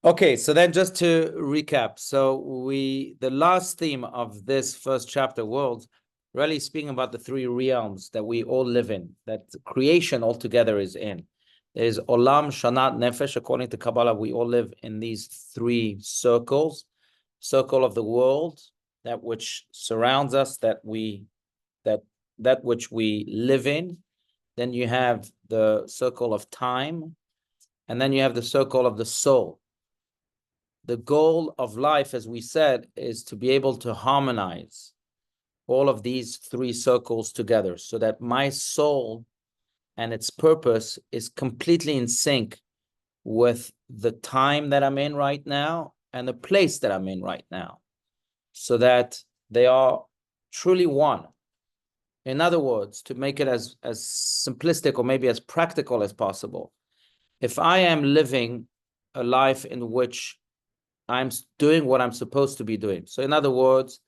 Okay, so then just to recap, so the last theme of this first chapter, worlds, really speaking about the three realms that we all live in, that creation altogether is in. There's Olam, Shanat, Nefesh. According to Kabbalah, we all live in these three circles. Circle of the world, that which surrounds us, that which we live in. Then you have the circle of time, and then you have the circle of the soul. The goal of life, as we said, is to be able to harmonize all of these three circles together so that my soul and its purpose is completely in sync with the time that I'm in right now and the place that I'm in right now, so that they are truly one. In other words, to make it as simplistic or maybe as practical as possible, if I am living a life in which I'm doing what I'm supposed to be doing. So in other words,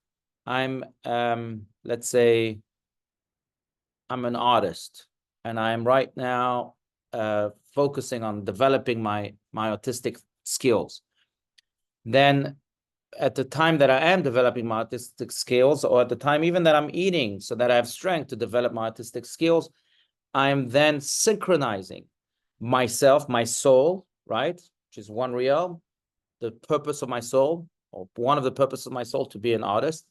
I'm, let's say, I'm an artist, and I'm right now focusing on developing my artistic skills. Then at the time that I am developing my artistic skills, or at the time even that I'm eating so that I have strength to develop my artistic skills, I'm then synchronizing myself, my soul, right, which is one realm, the purpose of my soul, or one of the purposes of my soul, to be an artist.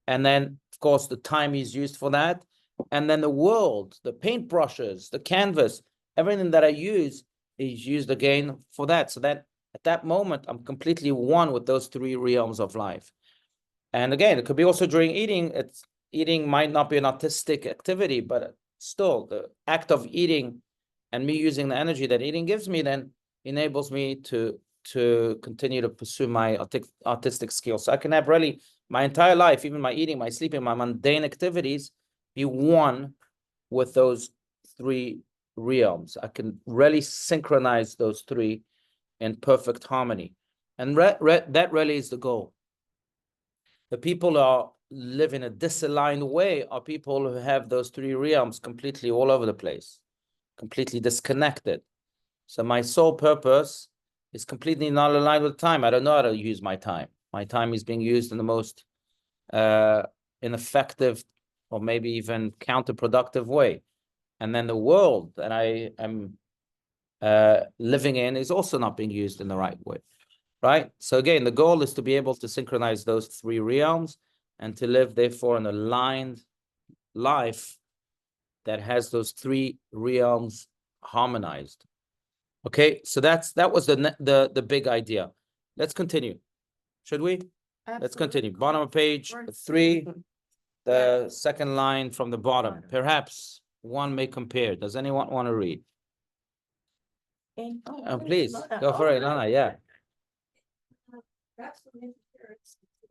And then, of course, the time is used for that. And then the world, the paintbrushes, the canvas, everything that I use is used again for that. So that at that moment, I'm completely one with those three realms of life. And again, it could be also during eating. Eating might not be an artistic activity, but still the act of eating and me using the energy that eating gives me then enables me to continue to pursue my artistic skills. So I can have really my entire life, even my eating, my sleeping, my mundane activities, be one with those three realms. I can really synchronize those three in perfect harmony. And that really is the goal. The people who live in a disaligned way are people who have those three realms completely all over the place, completely disconnected. So my sole purpose is completely not aligned with time. I don't know how to use my time. My time is being used in the most ineffective or maybe even counterproductive way. And then the world that I am living in is also not being used in the right way, right? So again, the goal is to be able to synchronize those three realms and to live, therefore, an aligned life that has those three realms harmonized. Okay, so that was the big idea. Let's continue. Should we? Absolutely. Let's continue. Bottom of page 3, the second line from the bottom. Perhaps one may compare. Does anyone want to read? Please, go for it, Lana. Yeah. Perhaps one may compare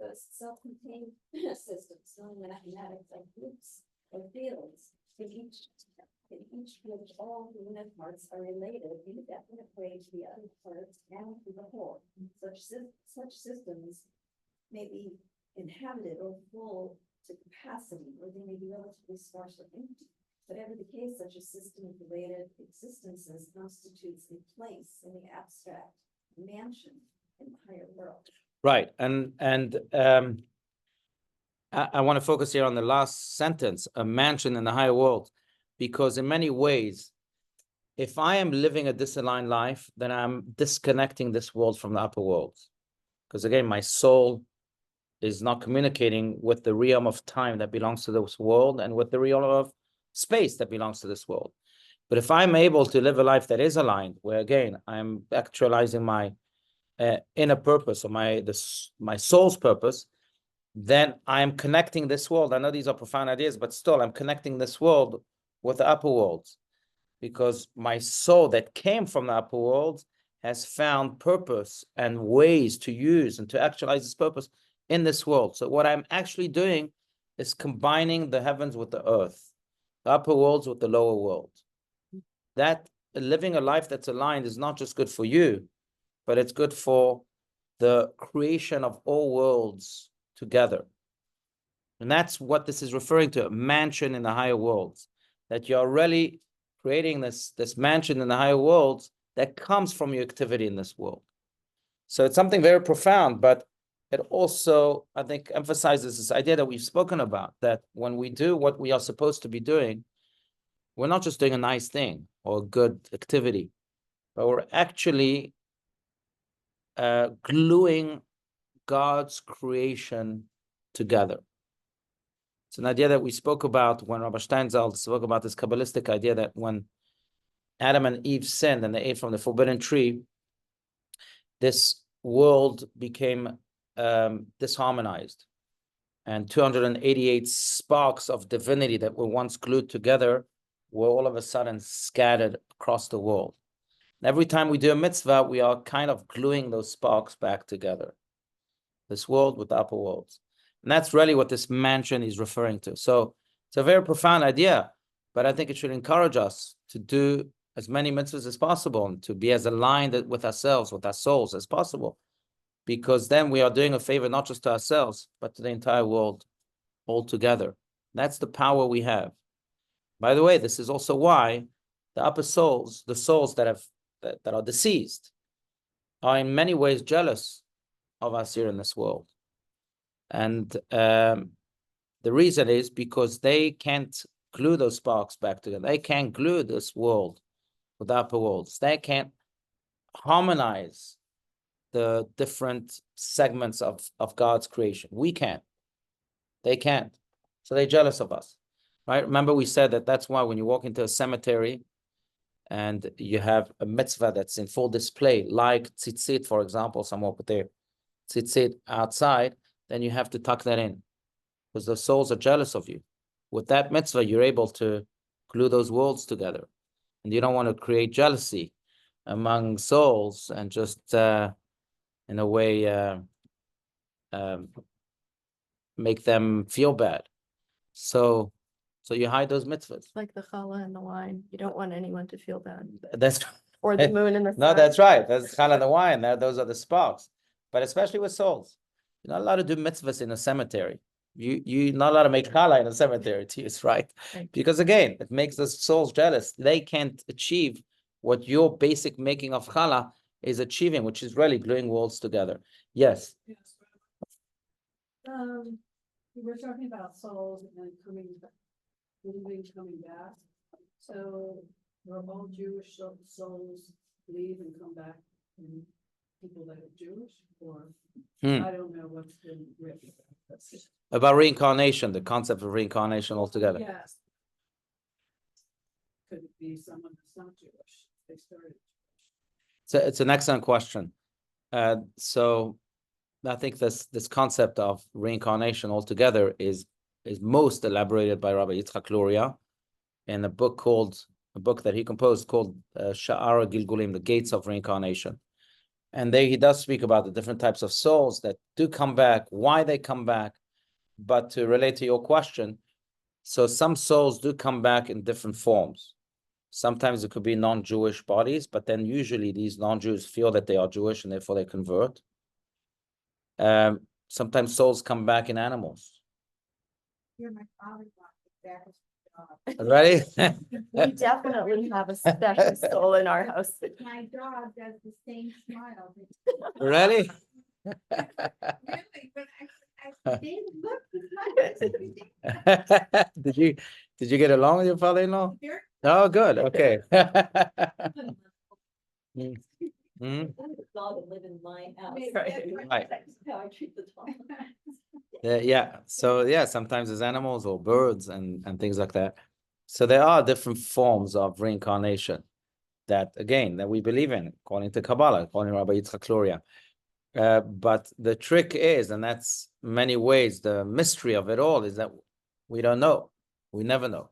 the self-contained systems, known mathematics like groups or fields, in each which all the unit parts are related in a definite way to the other parts and to the whole. Such systems may be inhabited or full to capacity, or they may be relatively sparse or empty. Whatever the case, such a system of related existences constitutes a place in the abstract mansion in the higher world. Right, and I want to focus here on the last sentence, a mansion in the higher world, because in many ways, if I am living a disaligned life, then I'm disconnecting this world from the upper worlds. Because again, my soul is not communicating with the realm of time that belongs to this world and with the realm of space that belongs to this world. But if I'm able to live a life that is aligned, where again, I'm actualizing my inner purpose or my soul's purpose, then I'm connecting this world. I know these are profound ideas, but still I'm connecting this world with the upper worlds, because my soul that came from the upper worlds has found purpose and ways to use and to actualize its purpose in this world. So what I'm actually doing is combining the heavens with the earth, the upper worlds with the lower world. That living a life that's aligned is not just good for you, but it's good for the creation of all worlds together. And that's what this is referring to, a mansion in the higher worlds, that you're really creating this mansion in the higher worlds that comes from your activity in this world. So it's something very profound, but it also, I think, emphasizes this idea that we've spoken about, that when we do what we are supposed to be doing, we're not just doing a nice thing or a good activity, but we're actually gluing God's creation together. It's an idea that we spoke about when Rabbi Steinsaltz spoke about this Kabbalistic idea that when Adam and Eve sinned and they ate from the forbidden tree, this world became disharmonized. And 288 sparks of divinity that were once glued together were all of a sudden scattered across the world. And every time we do a mitzvah, we are kind of gluing those sparks back together. This world with the upper worlds. And that's really what this mansion is referring to. So it's a very profound idea, but I think it should encourage us to do as many mitzvahs as possible and to be as aligned with ourselves, with our souls as possible. Because then we are doing a favor not just to ourselves, but to the entire world altogether. That's the power we have. By the way, this is also why the upper souls, the souls that are deceased, are in many ways jealous of us here in this world. And the reason is because they can't glue those sparks back together. They can't glue this world with the upper worlds. They can't harmonize the different segments of God's creation. We can. They can't. So they're jealous of us, right? Remember we said that that's why when you walk into a cemetery and you have a mitzvah that's in full display, like tzitzit, for example, someone put their tzitzit outside, then you have to tuck that in because the souls are jealous of you. With that mitzvah, you're able to glue those worlds together. And you don't want to create jealousy among souls and just in a way make them feel bad. So you hide those mitzvahs. Like the challah and the wine. You don't want anyone to feel bad. That's Or the moon and the sun. no, that's right. That's challah and the wine. Those are the sparks. But especially with souls, you're not allowed to do mitzvahs in a cemetery. You're not allowed to make challah in a cemetery, right? Because again, it makes the souls jealous. They can't achieve what your basic making of challah is achieving, which is really gluing worlds together. Yes. We were talking about souls and then coming back. So are all Jewish souls leave and come back and people that are Jewish, or I don't know what's been written about reincarnation, the concept of reincarnation altogether. Yes. Could it be someone that's not Jewish? They started. So it's an excellent question. So I think this concept of reincarnation altogether is most elaborated by Rabbi Yitzchak Luria in a book that he composed called Sha'ar Gilgulim, the Gates of Reincarnation. And there he does speak about the different types of souls that do come back, why they come back. But to relate to your question, so some souls do come back in different forms. Sometimes it could be non-Jewish bodies, but then usually these non-Jews feel that they are Jewish and therefore they convert. Sometimes souls come back in animals. You're my father. Ready? We definitely have a special soul in our house. My dog does the same smile. Really? Really, but I they look. Did you get along with your father-in-law? Oh, good. Okay. Mm. Dog that live in my house. Right. How I treat the dog. Yeah. So yeah, sometimes it's animals or birds and things like that. So there are different forms of reincarnation that we believe in, according to Kabbalah, according to Rabbi Yitzchak Luria. But the trick is, and that's many ways the mystery of it all, is that we don't know. We never know.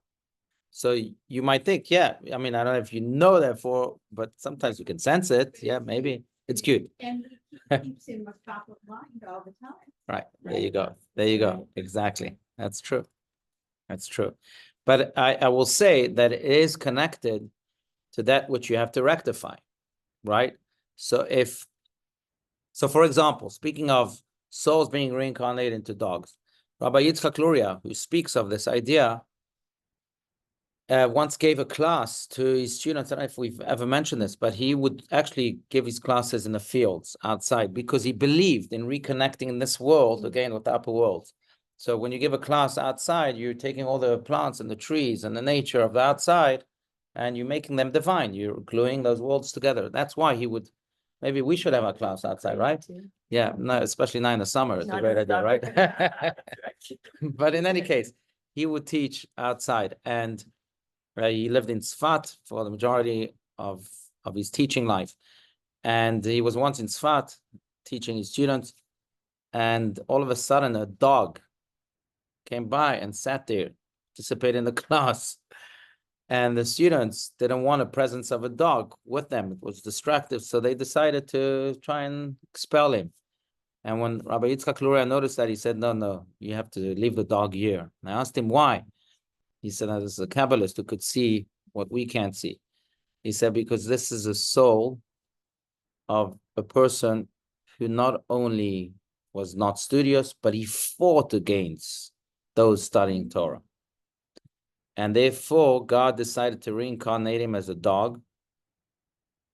So you might think, yeah, I mean, I don't know if you know therefore, but sometimes you can sense it. Yeah, maybe. It's cute. And he keeps him top of mind all the time. Right. There you go. There you go. Exactly. That's true. That's true. But I will say that it is connected to that which you have to rectify, right? So for example, speaking of souls being reincarnated into dogs, Rabbi Yitzchak Luria, who speaks of this idea, once gave a class to his students. I don't know if we've ever mentioned this, but he would actually give his classes in the fields outside because he believed in reconnecting in this world again with the upper world. So when you give a class outside, you're taking all the plants and the trees and the nature of the outside and you're making them divine. You're gluing those worlds together. That's why he would, maybe we should have a class outside, right? Yeah, no, especially now in the summer. It's a great idea, right? But in any case, he would teach outside, and he lived in Tzfat for the majority of his teaching life. And he was once in Tzfat teaching his students, and all of a sudden a dog came by and sat there, participated in the class. And the students didn't want the presence of a dog with them. It was distractive, so they decided to try and expel him. And when Rabbi Yitzchak Luria noticed that, he said, no, you have to leave the dog here. And I asked him why. He said, this is a Kabbalist who could see what we can't see. He said, because this is a soul of a person who not only was not studious, but he fought against those studying Torah. And therefore, God decided to reincarnate him as a dog.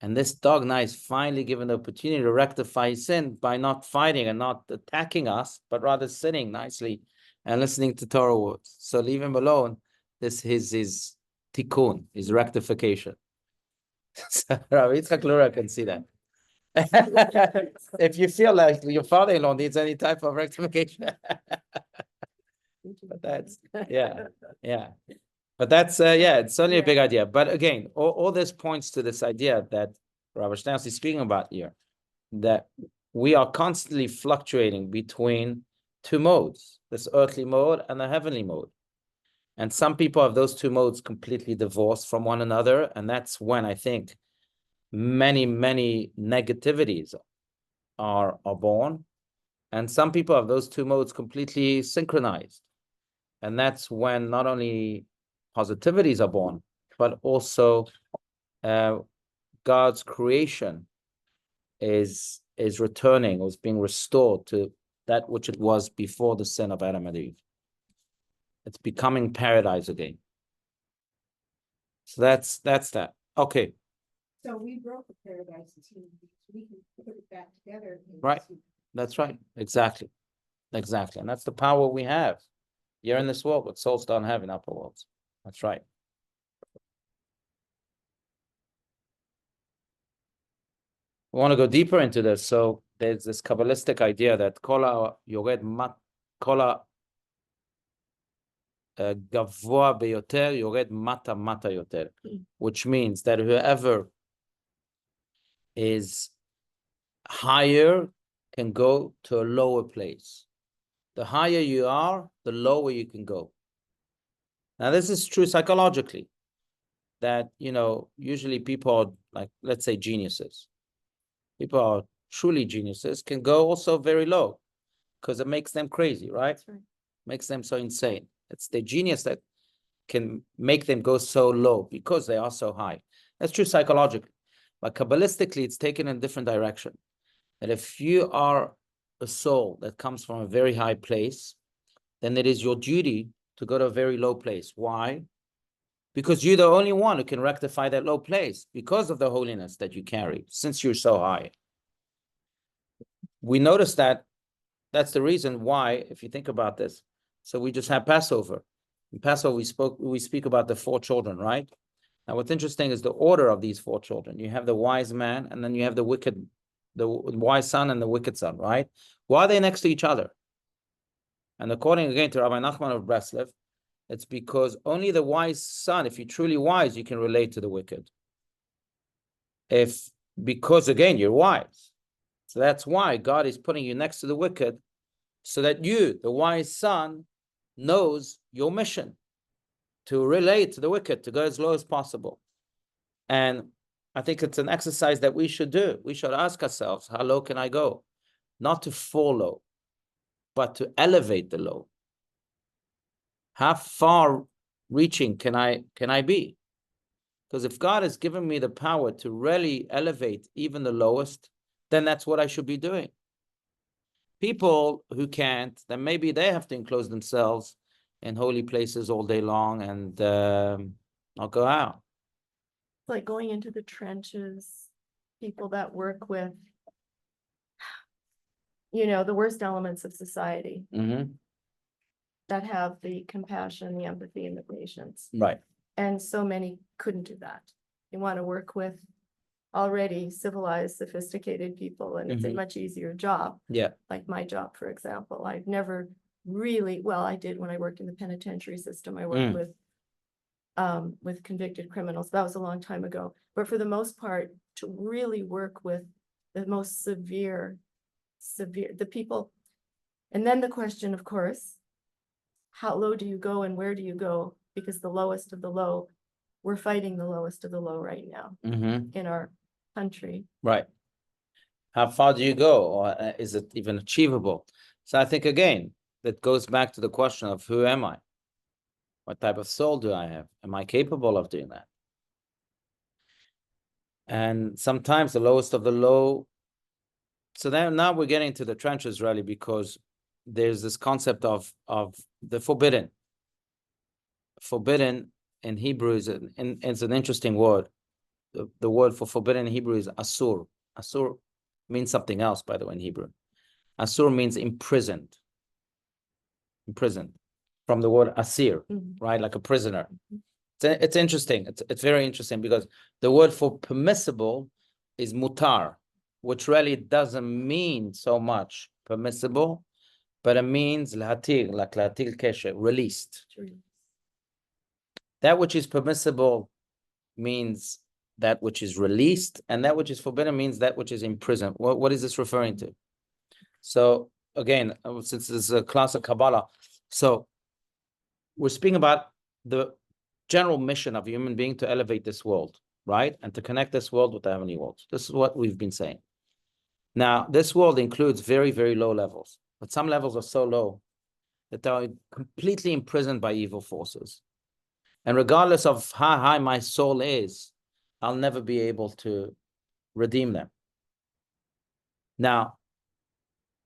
And this dog now is finally given the opportunity to rectify his sin by not fighting and not attacking us, but rather sitting nicely and listening to Torah words. So leave him alone. This is his tikkun, his rectification. So Rabbi Yitzchak Luria can see that. If you feel like your father-in-law needs any type of rectification. But that's, yeah. But that's, it's certainly a big idea. But again, all this points to this idea that Rabbi Steinsaltz is speaking about here, that we are constantly fluctuating between two modes, this earthly mode and the heavenly mode. And some people have those two modes completely divorced from one another. And that's when I think many, many negativities are born. And some people have those two modes completely synchronized. And that's when not only positivities are born, but also God's creation is returning, or is being restored to that which it was before the sin of Adam and Eve. It's becoming paradise again. So that's that. Okay. So we broke the paradise and we can put it back together. Right. That's right. Exactly. And that's the power we have. You're in this world, but souls don't have in upper worlds. That's right. We want to go deeper into this. So there's this Kabbalistic idea that kola yored kola gavoa beyoter yored mata yoter, which means that whoever is higher can go to a lower place. The higher you are, the lower you can go. Now, this is true psychologically, that, usually people are like, let's say, geniuses. People are truly geniuses can go also very low because it makes them crazy, right? That's right. Makes them so insane. It's the genius that can make them go so low because they are so high. That's true psychologically. But Kabbalistically, it's taken in a different direction. That if you are a soul that comes from a very high place, then it is your duty to go to a very low place. Why? Because you're the only one who can rectify that low place because of the holiness that you carry, since you're so high. We notice that that's the reason why, if you think about this, so we just had Passover. In Passover, we speak about the 4 children, right? Now, what's interesting is the order of these 4 children. You have the wise man, and then you have the wise son and the wicked son, right? Why are they next to each other? And according again to Rabbi Nachman of Breslev, it's because only the wise son, if you're truly wise, you can relate to the wicked. Because again, you're wise. So that's why God is putting you next to the wicked, so that you, the wise son, knows your mission to relate to the wicked, to go as low as possible. And I think it's an exercise that we should do. We should ask ourselves, how low can I go? Not to fall low, but to elevate the low. How far reaching can I be? Because if God has given me the power to really elevate even the lowest, then that's what I should be doing. People who can't, then maybe they have to enclose themselves in holy places all day long and I'll go out. It's like going into the trenches, people that work with, the worst elements of society Mm-hmm. that have the compassion, the empathy, and the patience. Right. And so many couldn't do that. They want to work with already civilized, sophisticated people, and it's a Mhm. much easier job. Yeah. Like my job, for example, I've never really, well, I did when I worked in the penitentiary system. I worked with convicted criminals. That was a long time ago. But for the most part, to really work with the most severe, the people. And then the question, of course, how low do you go and where do you go? Because the lowest of the low, we're fighting the lowest of the low right now Mm-hmm. in our country. Right. How far do you go, or is it even achievable? So I think, again, that goes back to the question of who am I? What type of soul do I have? Am I capable of doing that? And sometimes the lowest of the low. So then now we're getting to the trenches, really, because there's this concept of the forbidden. Forbidden in Hebrew is an interesting word. The word for forbidden in Hebrew is asur. Asur means something else, by the way, in Hebrew. Asur means imprisoned. Imprisoned, from the word asir, right? Like a prisoner. It's interesting. It's very interesting because the word for permissible is mutar, which really doesn't mean so much permissible, but it means lahatir, like lahatir keshe, released. That which is permissible means that which is released, and that which is forbidden means that which is imprisoned. What is this referring to? So again, since this is a class of Kabbalah, so we're speaking about the general mission of a human being to elevate this world, right? And to connect this world with the heavenly world. This is what we've been saying. Now, this world includes very, very low levels, but some levels are so low that they're completely imprisoned by evil forces. And regardless of how high my soul is, I'll never be able to redeem them. Now,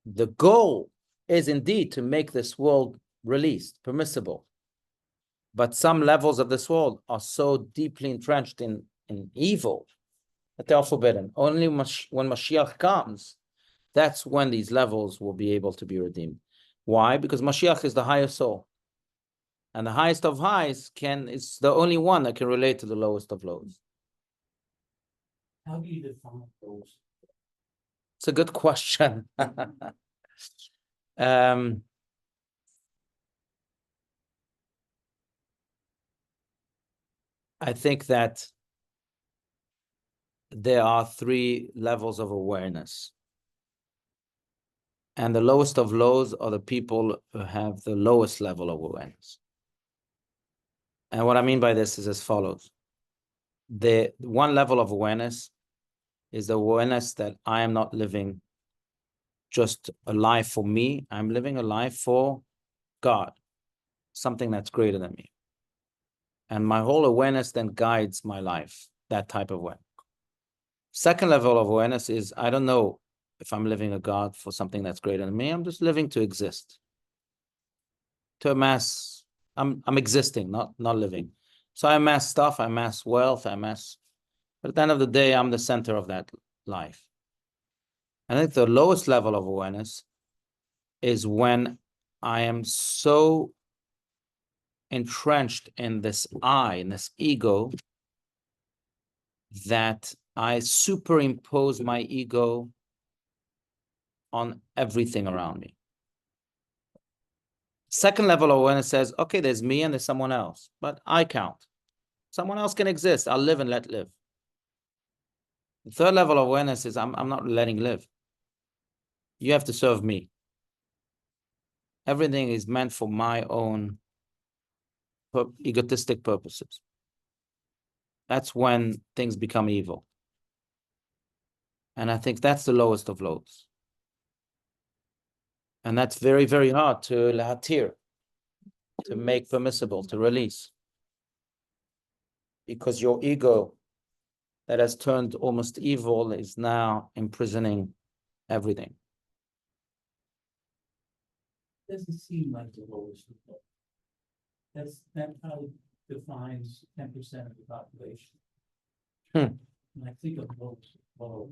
the goal is indeed to make this world released, permissible. But some levels of this world are so deeply entrenched in evil that they are forbidden. Only when Mashiach comes, that's when these levels will be able to be redeemed. Why? Because Mashiach is the highest soul. And the highest of highs is the only one that can relate to the lowest of lows. How do you define those? It's a good question. I think that there are 3 levels of awareness. And the lowest of lows are the people who have the lowest level of awareness. And what I mean by this is as follows. The one level of awareness is the awareness that I am not living just a life for me. I'm living a life for God, something that's greater than me. And my whole awareness then guides my life, that type of awareness. Second level of awareness is I don't know if I'm living a God for something that's greater than me. I'm just living to exist, to amass. I'm existing, not living. So I amass stuff, I amass wealth, but at the end of the day, I'm the center of that life. I think the lowest level of awareness is when I am so entrenched in this I, in this ego, that I superimpose my ego on everything around me. Second level of awareness says, okay, there's me and there's someone else, but I count. Someone else can exist. I'll live and let live. The third level of awareness is I'm not letting live. You have to serve me. Everything is meant for my own egotistic purposes. That's when things become evil. And I think that's the lowest of lows. And that's very, very hard to lahatir, to make permissible, to release. Because your ego that has turned almost evil is now imprisoning everything. Doesn't seem like the lowest of low. That's how defines 10% of the population. Hmm. And I think of most, well,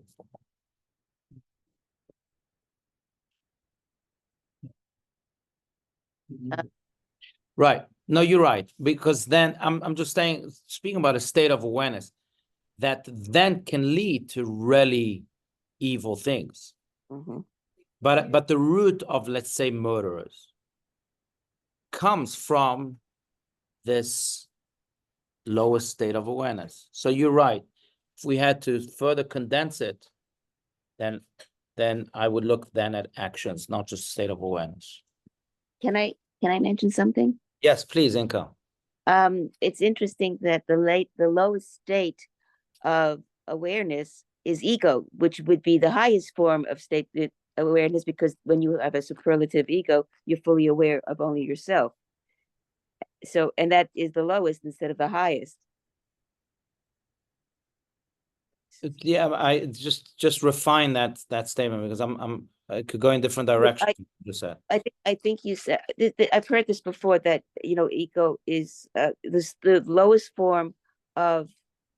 Right. No, you're right. Because then I'm just saying, speaking about a state of awareness that then can lead to really evil things. Mhm. But the root of, let's say, murderers comes from this lowest state of awareness. So you're right. If we had to further condense it, then I would look then at actions, not just state of awareness. Can I mention something? Yes, please, Inka. It's interesting that the lowest state of awareness is ego, which would be the highest form of state awareness, because when you have a superlative ego, you're fully aware of only yourself. So, and that is the lowest instead of the highest. Yeah, I just refine that statement because I could go in different directions. You said. I think you said I've heard this before, that ego is the lowest form of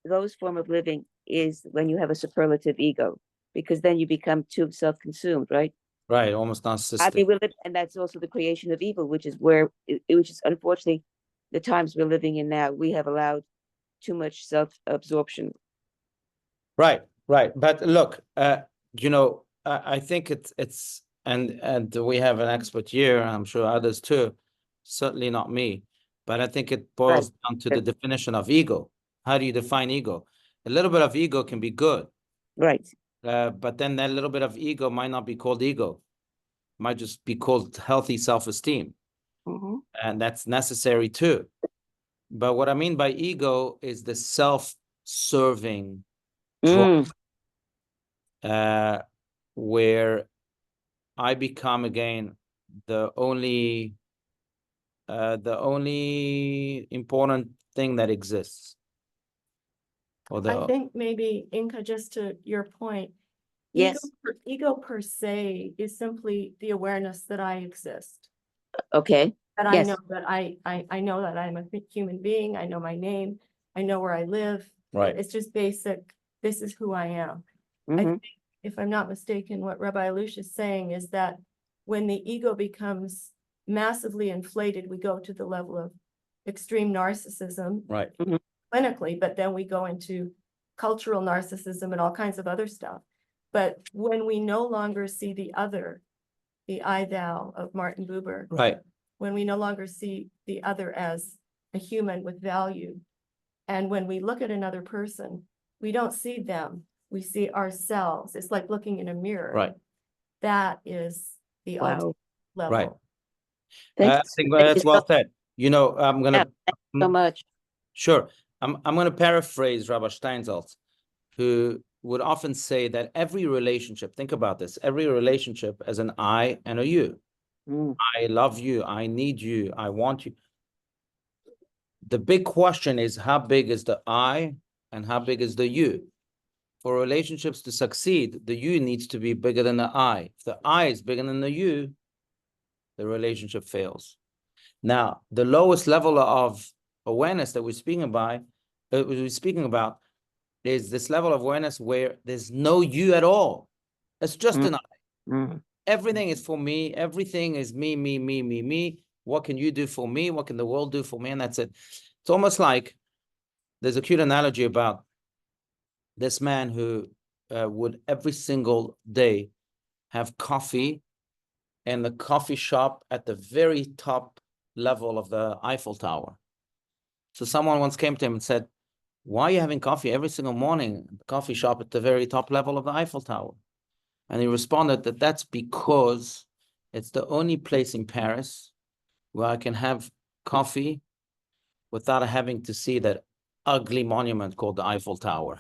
living is when you have a superlative ego, because then you become too self-consumed, right? Right, almost I narcissistic. mean, and that's also the creation of evil, which is which is unfortunately the times we're living in now. We have allowed too much self-absorption. Right. But look, I think it's and we have an expert here, and I'm sure others too. Certainly not me, but I think it boils down to the definition of ego. How do you define ego? A little bit of ego can be good, Right. but then that little bit of ego might not be called ego. Might just be called healthy self-esteem, Mm-hmm. and that's necessary too. But what I mean by ego is the self-serving drive, where I become again the only important thing that exists. I think maybe, Inka, just to your point, Yes. ego per se is simply the awareness that I exist. Okay. That Yes. I know that I know that I'm a human being. I know my name. I know where I live. Right. It's just basic. This is who I am. I Mhm. think, if I'm not mistaken, what Rabbi Allouche is saying is that when the ego becomes massively inflated, we go to the level of extreme narcissism, Right. clinically, but then we go into cultural narcissism and all kinds of other stuff. But when we no longer see the other, the I thou of Martin Buber, Right. when we no longer see the other as a human with value, and when we look at another person, we don't see them, we see ourselves. It's like looking in a mirror. Right. That is the ultimate level. Right. I Thanks. think Thank that's you well said. I'm gonna so much. sure. I'm gonna paraphrase Rabbi Steinsaltz, who would often say that every relationship, think about this, every relationship as an I and a you. Mm. I love you, I need you, I want you. The big question is, how big is the I and how big is the you? For relationships to succeed, the you needs to be bigger than the I. If the I is bigger than the you, the relationship fails. Now, the lowest level of awareness that we're speaking about is this level of awareness where there's no you at all. It's just an I. Mm. Everything is for me. Everything is me, me, me, me, me. What can you do for me? What can the world do for me? And that's it. It's almost like there's a cute analogy about this man who would every single day have coffee in the coffee shop at the very top level of the Eiffel Tower. So someone once came to him and said, "Why are you having coffee every single morning at the coffee shop at the very top level of the Eiffel Tower?" And he responded that that's because it's the only place in Paris where I can have coffee without having to see that ugly monument called the Eiffel Tower.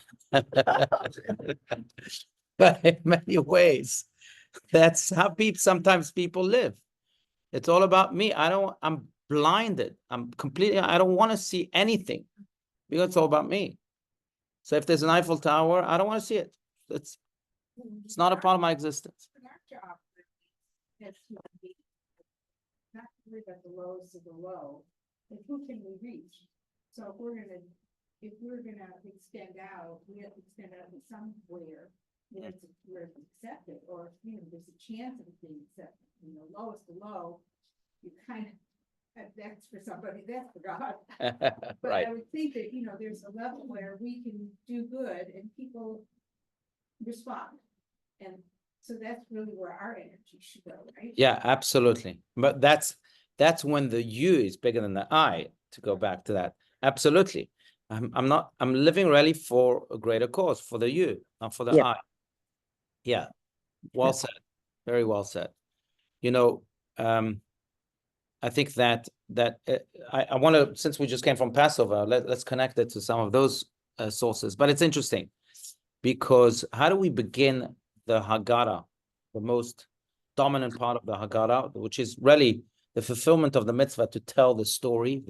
But in many ways, that's how sometimes people live. It's all about me. I'm blinded. I don't want to see anything because it's all about me. So if there's an Eiffel Tower, I don't want to see it. It's not a part of my existence. Not to live at the lowest of the low, and who can we reach? So if we're gonna extend out, we have to extend out to somewhere where it's accepted, or, you know, there's a chance of it being accepted, you know, lowest to low. You kind of, that's for somebody, that's for God. But Right. I would think that, you know, there's a level where we can do good and people respond. And so that's really where our energy should go, right? Yeah, absolutely. But that's when the you is bigger than the I, to go back to that. Absolutely. I'm living really for a greater cause, for the you, not for the Yeah. I. Yeah. Well said. Very well said. You know, I think that I want to, since we just came from Passover, let's connect it to some of those sources. But it's interesting because how do we begin the Haggadah, the most dominant part of the Haggadah, which is really the fulfillment of the mitzvah to tell the story.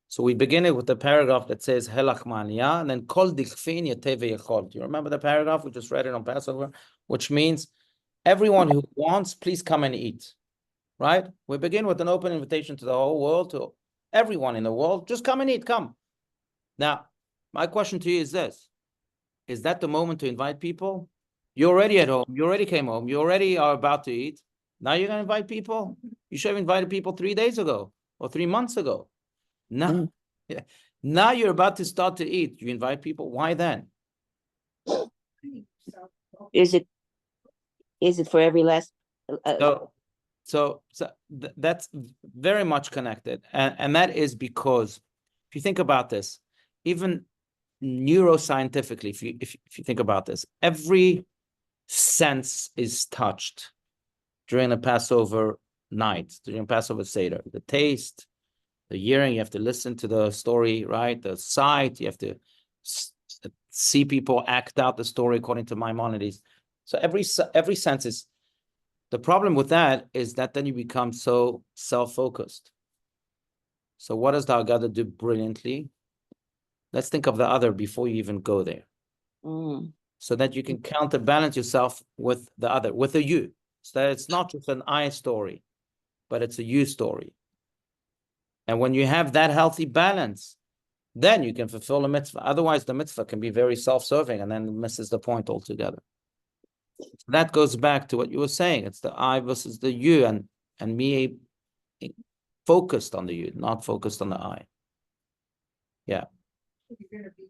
So we begin it with the paragraph that says Helach Ma'aniya, and then Kol Dichfin Yeteh V'Yechol. Do you remember the paragraph? We just read it on Passover, which means everyone who wants, please come and eat. Right? We begin with an open invitation to the whole world, to everyone in the world. Just come and eat, come. Now, my question to you is this. Is that the moment to invite people? You're already at home. You already came home. You already are about to eat. Now you're going to invite people? You should have invited people 3 days ago or 3 months ago. No. Now you're about to start to eat. You invite people. Why then? Is it for every last? That's very much connected. And that is because if you think about this, even neuroscientifically, if you think about this, every sense is touched during the Passover night, during Passover Seder. The taste, the hearing, you have to listen to the story, right? The sight, you have to see people act out the story according to Maimonides. So every sense is. The problem with that is that then you become so self-focused. So what does the Haggadah do brilliantly? Let's think of the other before you even go there. So that you can counterbalance yourself with the other, with a you. So that it's not just an I story, but it's a you story. And when you have that healthy balance, then you can fulfill the mitzvah. Otherwise, the mitzvah can be very self-serving and then misses the point altogether. That goes back to what you were saying. It's the I versus the you, and me focused on the you, not focused on the I. Yeah. You're gonna be